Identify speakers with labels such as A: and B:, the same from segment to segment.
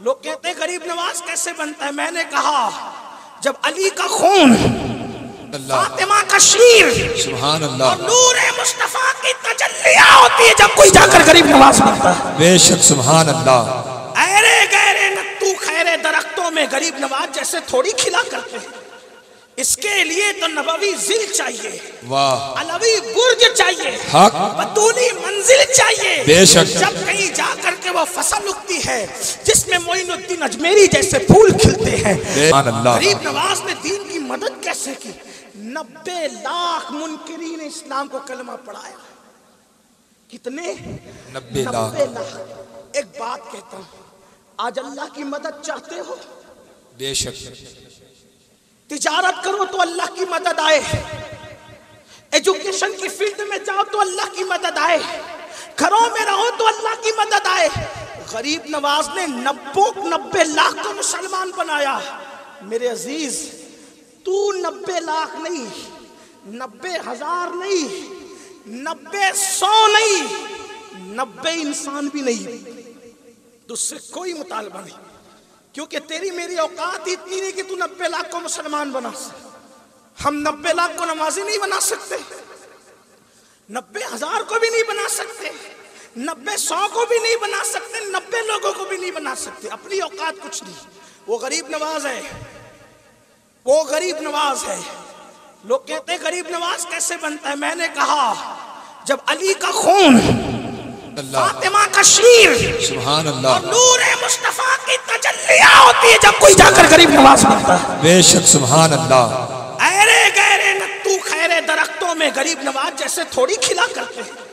A: लोग कहते हैं गरीब नवाज कैसे बनता है। मैंने कहा जब अली का खून, फातिमा का शीर, सुभान अल्लाह, और नूर मुस्तफा की तजल्लियां होती है, जब कोई जाकर गरीब नवाज बनता है। बेशक सुभान अल्लाह। ऐरे गहरे नत्तू खैरे दरख्तों में गरीब नवाज जैसे थोड़ी खिला करते हैं। इसके लिए तो नबवी जिल चाहिए, वाह, अलवी बुर्ज चाहिए, हक, बतूनी मंजिल चाहिए। बेशक जब कहीं जाकर के वो फसल उगती है जिसमें मोइनुद्दीन अजमेरी जैसे फूल खिलते हैं। गरीब नवाज ने दीन की मदद कैसे की? 90 लाख मुनकिरीन इस्लाम को कलमा पढ़ाया। कितने? 90 लाख। एक बात कहता हूं, आज अल्लाह की मदद चाहते हो? बेशक। तिजारत करो तो अल्लाह की मदद आए, एजुकेशन की फील्ड में जाओ तो अल्लाह की मदद आए, घरों में रहो तो अल्लाह की मदद आए। गरीब नवाज ने 90 लाख को मुसलमान बनाया। मेरे अजीज, तू 90 लाख नहीं, 90,000 नहीं, 90,100 नहीं, 90 इंसान भी नहीं, तुझसे कोई मुतालबा नहीं, क्योंकि तेरी मेरी औकात इतनी नहीं कि तू 90 लाख को मुसलमान बना सके। हम 90 लाख को नमाजी नहीं बना सकते, 90,000 को भी नहीं बना सकते, 90,100 को भी नहीं बना सकते, 90 लोगों को भी नहीं बना सकते। अपनी औकात कुछ नहीं। वो गरीब नवाज है, वो गरीब नवाज है। लोग कहते हैं गरीब नवाज कैसे बनता है। मैंने कहा जब अली का खून, फातिमा का शीर, सुभान अल्लाह, और नूर मुस्तफा की तजल्लियां होती है, जब कोई जाकर गरीब नवाज बनता है। बेशक सुभान अल्लाह। ऐरे गहरे नत्तू खैरे दरख्तों में गरीब नवाज जैसे थोड़ी खिला करते हैं।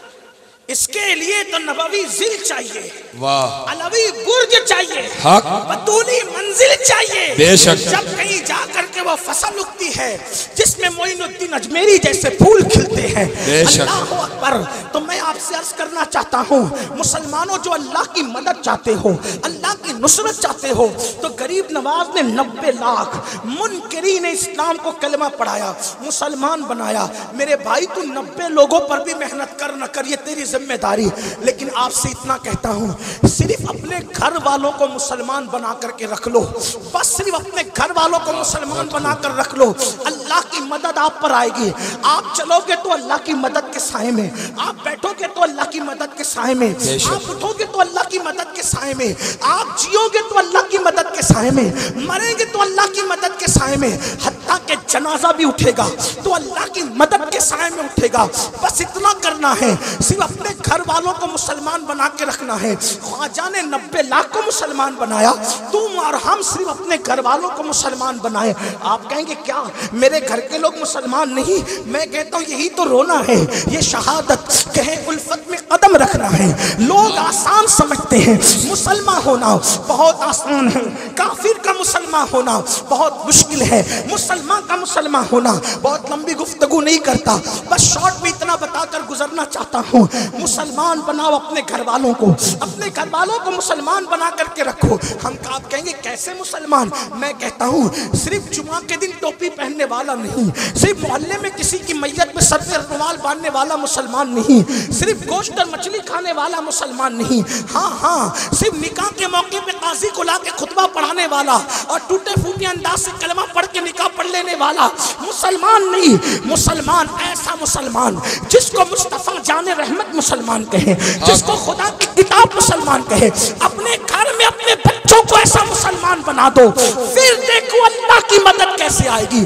A: इसके लिए तो नबवी जिल चाहिए, वाह, अलवी बुर्ज चाहिए, हक, बतूनी मंजिल चाहिए। बेशक जब कहीं जाकर के वो फसल उगती है जिसमें मोइनुद्दीन अजमेरी जैसे फूल खिलते हैं। अल्लाहु अकबर। तो मैं आपसे अर्ज करना चाहता हूँ, मुसलमानों जो अल्लाह की मदद चाहते हो, अल्लाह की नुसरत चाहते हो, तो गरीब नवाज ने 90 लाख मुनकिरीन इस्लाम को कलमा पढ़ाया, मुसलमान बनाया। मेरे भाई, तू 90 लोगों पर भी मेहनत कर न कर, ये तेरी जिम्मेदारी। लेकिन आपसे इतना कहता हूं, सिर्फ अपने घर वालों को मुसलमान बना करके रख लो, बस सिर्फ अपने घर वालों को मुसलमान बनाकर रख लो, अल्लाह की मदद आप पर आएगी। आप चलोगे तो अल्लाह की मदद के साए में, आप बैठोगे तो अल्लाह की मदद के साए में, आप उठोगे तो अल्लाह की मदद के साए में, आप जियोगे तो अल्लाह की मदद के साए में, मरेंगे तो अल्लाह की मदद के साए में, हत्ता के जनाजा भी उठेगा तो अल्लाह की मदद के साए में उठेगा। बस इतना करना है, सिर्फ अपने घर वालों को मुसलमान बना के रखना है। ख्वाजा ने 90 लाख को मुसलमान बनाया, तुम और हम सिर्फ अपने घर वालों को मुसलमान बनाए। आप कहेंगे क्या मेरे घर के लोग मुसलमान नहीं? मैं कहता हूँ यही तो रोना है, ये शहादत कहे उल्फत में कदम रखना है। लोग आसान समझते हैं, मुसलमान होना बहुत आसान है, काफिर का मुसलमान होना बहुत मुश्किल है, मुसलमान का मुसलमान होना। बहुत लंबी गुफ्तगू नहीं करता, बस शॉर्ट में इतना बताकर गुजरना चाहता हूँ। मुसलमान बनाओ अपने घर वालों को, अपने घर वालों को मुसलमान बना करके रखो। हम आप कहेंगे कैसे मुसलमान? मैं कहता हूँ सिर्फ जुमा के दिन टोपी पहनने वाला नहीं, सिर्फ मोहल्ले में किसी की मैयत में सर पे रुमाल बांधने वाला मुसलमान नहीं, सिर्फ गोश्त और मछली खाने वाला मुसलमान नहीं, हाँ हाँ, सिर्फ निकाह के मौके पे काजी को ला के खुतबा पढ़ाने वाला और टूटे फूटे अंदाज से कलमा पढ़ के निकाह पढ़ लेने वाला मुसलमान नहीं। मुसलमान ऐसा मुसलमान जिसको मुस्तफा जाने रहमत मुसलमान कहे, जिसको खुदा की किताब मुसलमान कहे। अपने घर में अपने बच्चों को ऐसा मुसलमान बना दो, फिर देखो अल्लाह की मदद कैसे आएगी।